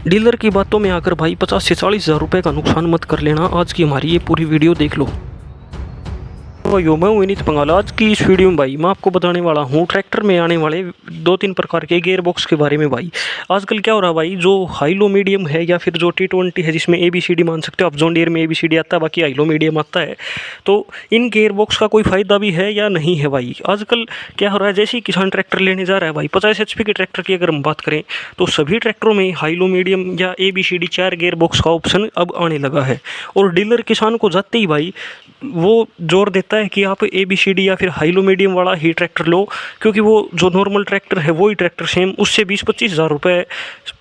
Dealer की बातों में आकर भाई 50 से 40 हज़ार रुपये का नुकसान मत कर लेना। आज की हमारी ये पूरी वीडियो देख लो। भाइयों, मैं विनीत पंगाल। आज की इस वीडियो में भाई मैं आपको बताने वाला हूँ ट्रैक्टर में आने वाले 2-3 प्रकार के गियर बॉक्स के बारे में। भाई आजकल क्या हो रहा है भाई, जो हाई लो मीडियम है या फिर जो T20 है जिसमें ABCD मान सकते हो आप, जॉन डियर में ABCD आता है, बाकी हाई लो मीडियम आता है, तो इन गियर बॉक्स का कोई फ़ायदा भी है या नहीं है। भाई आजकल क्या हो रहा है, जैसे ही किसान ट्रैक्टर लेने जा रहा है भाई, 50 HP के ट्रैक्टर की अगर हम बात करें तो सभी ट्रैक्टरों में हाई लो मीडियम या ABCD 4 गियर बॉक्स का ऑप्शन अब आने लगा है। और डीलर किसान को जाते ही भाई वो जोर देता है कि आप ABCD या फिर हाई लो मीडियम वाला ही ट्रैक्टर लो, क्योंकि वो जो नॉर्मल ट्रैक्टर है वही ट्रैक्टर सेम उससे 20-25 हज़ार रुपये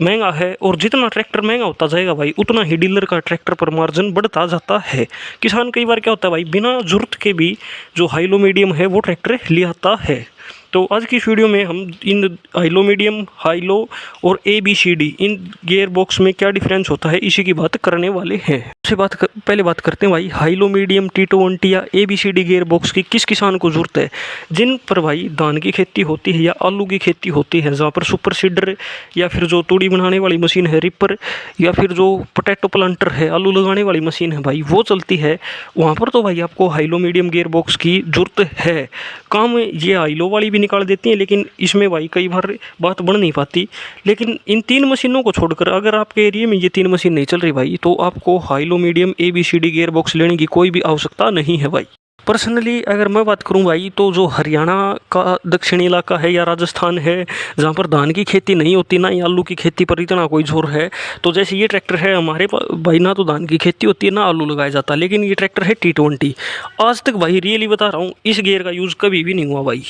महंगा है। और जितना ट्रैक्टर महंगा होता जाएगा भाई उतना ही डीलर का ट्रैक्टर पर मार्जिन बढ़ता जाता है। किसान कई बार क्या होता है भाई, बिना ज़रूरत के भी जो हाई लो मीडियम है वो ट्रैक्टर ले आता है। तो आज की इस वीडियो में हम इन high low medium, high low और ABCD इन गियर बॉक्स में क्या डिफरेंस होता है इसी की बात करने वाले हैं। पहले बात करते हैं भाई, हाई लो मीडियम T20 या ABCD गियर बॉक्स की किस किसान को ज़रूरत है। जिन पर भाई धान की खेती होती है या आलू की खेती होती है, जहाँ पर सुपर सीडर या फिर जो तूड़ी बनाने वाली मशीन है रिपर, या फिर जो पोटैटो प्लांटर है आलू लगाने वाली मशीन है भाई वो चलती है, वहाँ पर तो भाई आपको high low medium gear box की ज़रूरत है। काम ये हाई लो वाली भी निकाल देती हैं, लेकिन इसमें भाई कई बार बात बढ़ नहीं पाती। लेकिन इन 3 मशीनों को छोड़कर अगर आपके एरिया में ये 3 मशीन नहीं चल रही भाई, तो आपको high low medium ABCD gear box लेने की कोई भी आवश्यकता नहीं है भाई। पर्सनली अगर मैं बात करूं भाई, तो जो हरियाणा का दक्षिणी इलाका है या राजस्थान है, जहां पर धान की खेती नहीं होती ना ही आलू की खेती पर इतना कोई जोर है, तो जैसे ये ट्रैक्टर है हमारे भाई, ना तो धान की खेती होती है ना आलू लगाया जाता, लेकिन ये ट्रैक्टर है T20। आज तक भाई रियली बता रहा हूँ, इस गियर का यूज़ कभी भी नहीं हुआ भाई।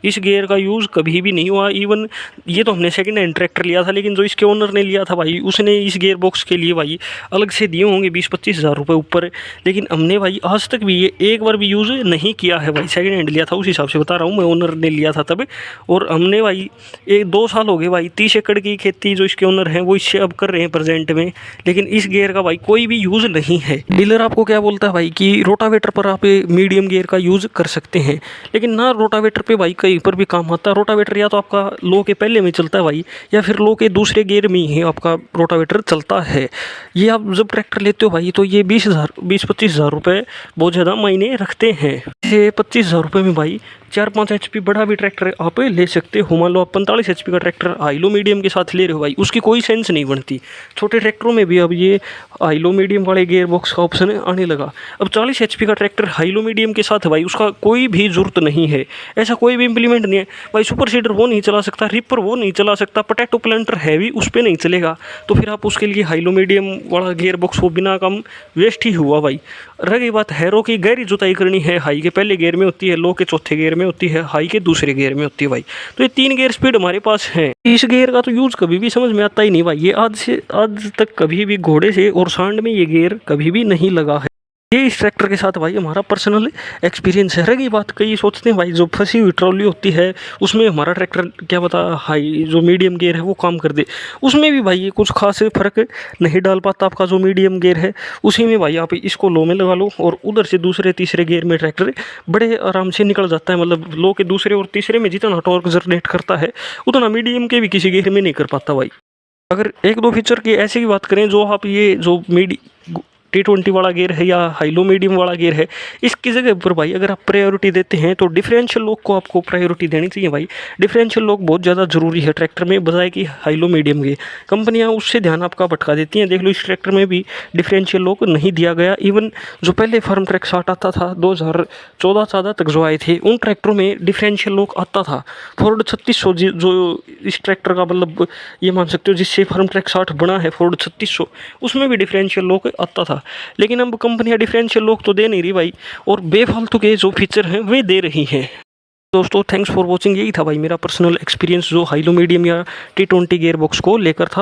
इस गियर का यूज़ कभी भी नहीं हुआ। इवन ये तो हमने सेकंड हैंड ट्रैक्टर लिया था, लेकिन जो इसके ओनर ने लिया था भाई उसने इस गियर बॉक्स के लिए भाई अलग से दिए होंगे 20-25 हज़ार रुपये ऊपर। लेकिन हमने भाई आज तक भी ये एक बार भी यूज़ नहीं किया है भाई। सेकंड हैंड लिया था उस हिसाब से बता रहा हूँ मैं, ओनर ने लिया था तब। और हमने भाई 1-2 साल हो गए भाई, 30 एकड़ की खेती जो इसके ओनर हैं वो इससे अब कर रहे हैं प्रेजेंट में, लेकिन इस गियर का भाई कोई भी यूज़ नहीं है। डीलर आपको क्या बोलता है भाई कि रोटावेटर पर आप मीडियम गियर का यूज़ कर सकते हैं, लेकिन ना रोटावेटर पे भाई कहीं पर भी काम आता है। रोटावेटर या तो आपका लो के पहले में चलता है भाई, या फिर लो के दूसरे गियर में ही आपका रोटावेटर चलता है। ये आप जब ट्रैक्टर लेते हो भाई तो ये 20-25 हज़ार रुपये बहुत ज़्यादा मायने रखते हैं। ये 25 हज़ार रुपये में भाई 4-5 HP बड़ा भी ट्रैक्टर आप ले सकते हो। मान लो आप 45 HP का ट्रैक्टर हाई लो मीडियम के साथ ले रहे हो भाई, उसकी कोई सेंस नहीं बनती। छोटे ट्रैक्टरों में भी अब ये हाई लो मीडियम वाले गियर बॉक्स का ऑप्शन आने लगा। अब 40 HP का ट्रैक्टर हाई लो मीडियम के साथ है भाई, उसका कोई भी ज़रूरत नहीं है, ऐसा कोई भी इंप्लीमेंट नहीं है भाई। सुपर सीडर वो नहीं चला सकता, रिपर वो नहीं चला सकता, पोटैटो प्लांटर हैवी उस पर नहीं चलेगा, तो फिर आप उसके लिए हाई लो मीडियम वाला गियर बॉक्स वो बिना काम वेस्ट ही हुआ भाई। रही बात हैरो की, गहरी जुताई करनी है, हाई के पहले गियर में होती है, लो के चौथे गियर में होती है, हाई के दूसरे गियर में होती है भाई। तो ये 3 गियर स्पीड हमारे पास है। इस गियर का तो यूज़ कभी भी समझ में आता ही नहीं भाई। ये आज तक कभी भी घोड़े से और सांड में ये गियर कभी भी नहीं लगा है। ये इस ट्रैक्टर के साथ भाई हमारा पर्सनल एक्सपीरियंस है। रही बात, कई सोचते हैं भाई जो फंसी हुई ट्रॉली होती है उसमें हमारा ट्रैक्टर क्या पता हाई जो मीडियम गियर है वो काम कर दे, उसमें भी भाई ये कुछ खास फ़र्क नहीं डाल पाता। आपका जो मीडियम गियर है उसी में भाई आप इसको लो में लगा लो और उधर से दूसरे तीसरे गियर में ट्रैक्टर बड़े आराम से निकल जाता है। मतलब लो के दूसरे और तीसरे में जितना टॉर्क जनरेट करता है उतना मीडियम के भी किसी गियर में नहीं कर पाता भाई। अगर 1-2 फीचर की ऐसी भी बात करें, जो आप ये जो T20 वाला गियर है या हाई लो मीडियम वाला गियर है, इसकी जगह पर भाई अगर आप प्रायोरिटी देते हैं तो डिफरेंशियल लॉक को आपको प्रायोरिटी देनी चाहिए भाई। डिफरेंशियल लॉक बहुत ज़्यादा ज़रूरी है ट्रैक्टर में, बजाय कि हाई लो मीडियम के। कंपनियां उससे ध्यान आपका भटका देती हैं। देख लो इस ट्रैक्टर में भी डिफरेंशियल लॉक नहीं दिया गया। इवन जो पहले फार्म ट्रैक 60 आता था 2014-14 तक जो आए थे, उन ट्रैक्टरों में डिफरेंशियल लॉक आता था। फोर्ड 3600 जो इस ट्रैक्टर का मतलब ये मान सकते हो जिससे फार्म ट्रैक 60 बना है, फोर्ड 3600, उसमें भी डिफरेंशियल लॉक आता था। लेकिन अब कंपनियां डिफरेंशियल लॉक तो दे नहीं रही भाई, और बेफालतू के जो फीचर हैं वे दे रही हैं। दोस्तों थैंक्स फॉर वॉचिंग। यही था भाई मेरा पर्सनल एक्सपीरियंस जो हाई लो मीडियम या T20 गियर बॉक्स को लेकर था।